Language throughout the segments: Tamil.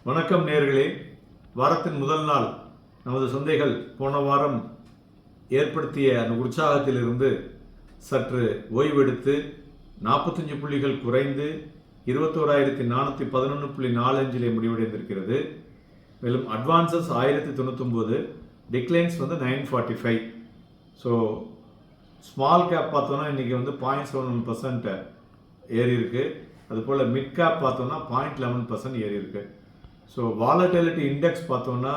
வணக்கம் நேயர்களே. வாரத்தின் முதல் நாள் நமது சந்தைகள் போன வாரம் ஏற்படுத்திய அந்த உற்சாகத்திலிருந்து சற்று ஓய்வெடுத்து 45 புள்ளிகள் குறைந்து 21,411.45 முடிவடைந்திருக்கிறது. மேலும் advances 1099, declines 945. So small cap பார்த்தோன்னா இன்றைக்கி 0.71% ஏறி இருக்குது. அதுபோல் மிட் கேப் பார்த்தோன்னா 0.11% ஏறி இருக்குது. ஸோ வாலட்டிலிட்டி இண்டெக்ஸ் பார்த்தோன்னா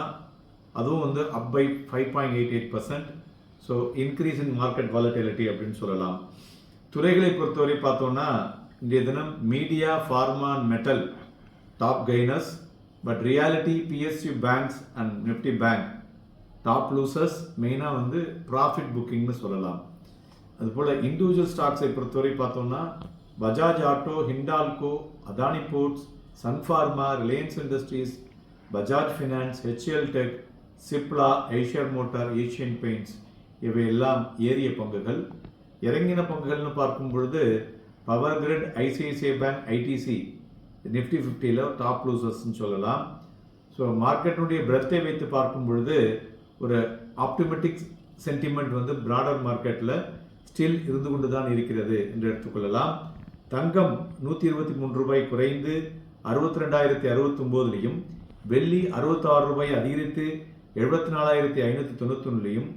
அதுவும் up by 5.88%. So increase in market volatility அப்படின்னு சொல்லலாம். துறைகளை பொறுத்தவரை பார்த்தோன்னா இன்றைய தினம் media, pharma and metal top gainers. But realty, PSU banks and Nifty bank top losers. மெயினாக ப்ராஃபிட் புக்கிங்னு சொல்லலாம். அதுபோல் இண்டிவிஜுவல் ஸ்டாக்ஸை பொறுத்தவரை பார்த்தோம்னா Bajaj Auto, Hindalco, Adani Ports, Sun Pharma, Reliance Industries, Bajaj Finance, HCL Tech, Cipla, Eicher Motor, Asian Paints இவையெல்லாம் ஏறிய பங்குகள். இறங்கின பங்குகள்னு பார்க்கும் பொழுது Power Grid, ICICI bank, ITC Nifty 50ல் top லூசர்ஸ்ன்னு சொல்லலாம். ஸோ மார்க்கெட்டுடைய பிரெத்தை வைத்து பார்க்கும் பொழுது ஒரு ஆப்டிமெட்டிக் சென்டிமெண்ட் பிராடர் மார்க்கெட்டில் ஸ்டில் இருந்து கொண்டு தான் இருக்கிறது என்று எடுத்துக்கொள்ளலாம். தங்கம் 123 ரூபாய் குறைந்து 62,069லையும், வெள்ளி 66 ரூபாய் அதிகரித்து 74,591லையும்,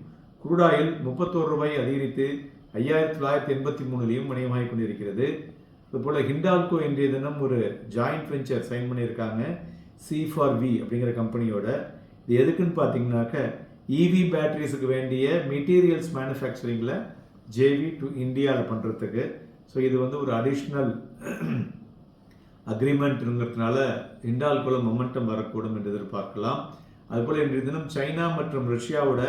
குரூடாயில் 31 ரூபாய் அதிகரித்து 5,983லையும் வணிகமாகிக் கொண்டிருக்கிறது. அதுபோல் ஹிண்டால்கோ இன்றைய தினம் ஒரு ஜாயிண்ட் வெஞ்சர் சைன் பண்ணியிருக்காங்க C4V அப்படிங்கிற கம்பெனியோட. இது எதுக்குன்னு பார்த்தீங்கன்னாக்க இவி பேட்டரிஸுக்கு வேண்டிய மெட்டீரியல்ஸ் மேனுஃபேக்சரிங்கில் ஜேவி டு இந்தியாவில் பண்ணுறதுக்கு. ஸோ இது ஒரு அடிஷ்னல் அக்ரிமெண்ட்டுங்கிறதுனால ஹிண்டால்கோல மொமெண்டம் வரக்கூடும் என்று எதிர்பார்க்கலாம். அதுபோல் இன்றைய தினம் சைனா மற்றும் ரஷ்யாவோட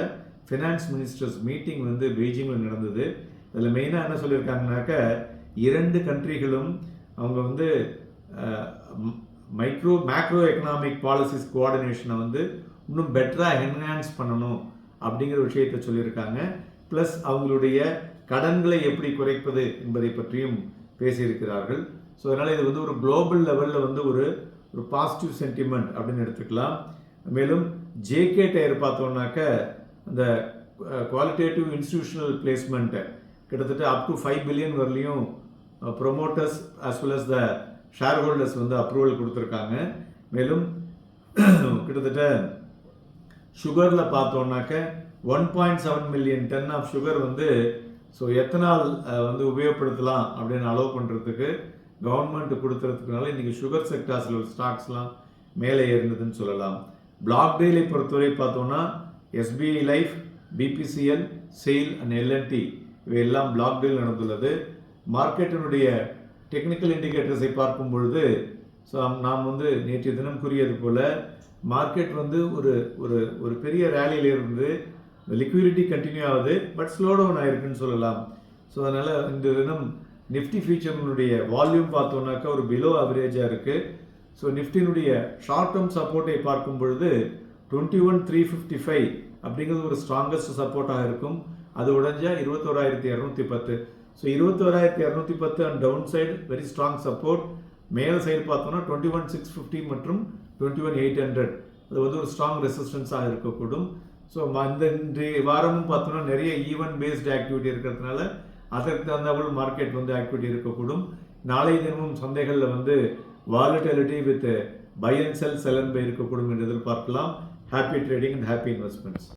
ஃபினான்ஸ் மினிஸ்டர்ஸ் மீட்டிங் பெய்ஜிங்கில் நடந்தது. அதில் மெயினாக என்ன சொல்லியிருக்காங்கனாக்க இரண்டு கண்ட்ரிகளும் அவங்க மேக்ரோ எக்கனாமிக் பாலிசிஸ் கோஆர்டினேஷனை இன்னும் பெட்டராக என்ஹான்ஸ் பண்ணணும் அப்படிங்கிற விஷயத்தை சொல்லியிருக்காங்க. ப்ளஸ் அவங்களுடைய கடன்களை எப்படி குறைப்பது என்பதை பற்றியும் பேசியிருக்கிறார்கள். ஸோ அதனால் இது ஒரு குளோபல் லெவலில் ஒரு பாசிட்டிவ் சென்டிமெண்ட் அப்படின்னு எடுத்துக்கலாம். மேலும் ஜேகே டயர் பார்த்தோம்னாக்க அந்த குவாலிட்டேட்டிவ் இன்ஸ்டிடியூஷனல் பிளேஸ்மெண்ட்டை கிட்டத்தட்ட அப் டு 5 பில்லியன் வரலையும் promoters as well as the share holders approval கொடுத்துருக்காங்க. மேலும் கிட்டத்தட்ட சுகரில் பார்த்தோம்னாக்க 1.7 million ton of sugar so ethanol உபயோகப்படுத்தலாம் அப்படின்னு அலோவ் பண்ணுறதுக்கு கவர்மெண்ட் கொடுத்துறதுக்குனால இன்றைக்கி சுகர் செக்டார்ஸில் ஸ்டாக்ஸ்லாம் மேலே ஏறினதுன்னு சொல்லலாம். பிளாக் டீலை பொறுத்தவரை பார்த்தோன்னா SBI Life, BPCL, SAIL and L and T இவையெல்லாம் பிளாக் டீல் நடந்துள்ளது. மார்க்கெட்டினுடைய டெக்னிக்கல் இண்டிகேட்டர்ஸை பார்க்கும் பொழுது ஸோ நாம் நேற்றைய தினம் கூறியது போல் மார்க்கெட் ஒரு ஒரு பெரிய ரேலியிலிருந்து லிக்விடிட்டி கண்டினியூ ஆகுது, பட் ஸ்லோ டவுன் ஆயிருக்குன்னு சொல்லலாம். ஸோ அதனால் இந்த தினம் நிஃப்டி ஃபியூச்சர்னுடைய வால்யூம் பார்த்தோம்னாக்கா ஒரு பிலோ ஆவரேஜாக இருக்குது. ஸோ நிஃப்டினுடைய ஷார்ட் டேர்ம் சப்போர்ட்டை பார்க்கும் பொழுது 21,355 அப்படிங்கிறது ஒரு ஸ்ட்ராங்கஸ்ட் சப்போர்ட்டாக இருக்கும். அது உடஞ்சா 21,210. So 21,210 and down side very strong support. மேல் சைடு பார்த்தோம்னா 21,650 மற்றும் 21,800 அது ஒரு ஸ்ட்ராங் ரெசிஸ்டன்ஸாக இருக்கக்கூடும். ஸோ இன்றைய வாரமும் பார்த்தோம்னா நிறைய ஈவென்ட் பேஸ்டு ஆக்டிவிட்டி இருக்கிறதுனால அதற்கு தகுந்தாமல் மார்க்கெட் ஆக்டிவிட்டி இருக்கக்கூடும். நாளைய தினமும் சந்தைகளில் volatility with buy and sell and buy இருக்கக்கூடும் என்று எதிர்பார்க்கலாம். Happy trading and happy investments.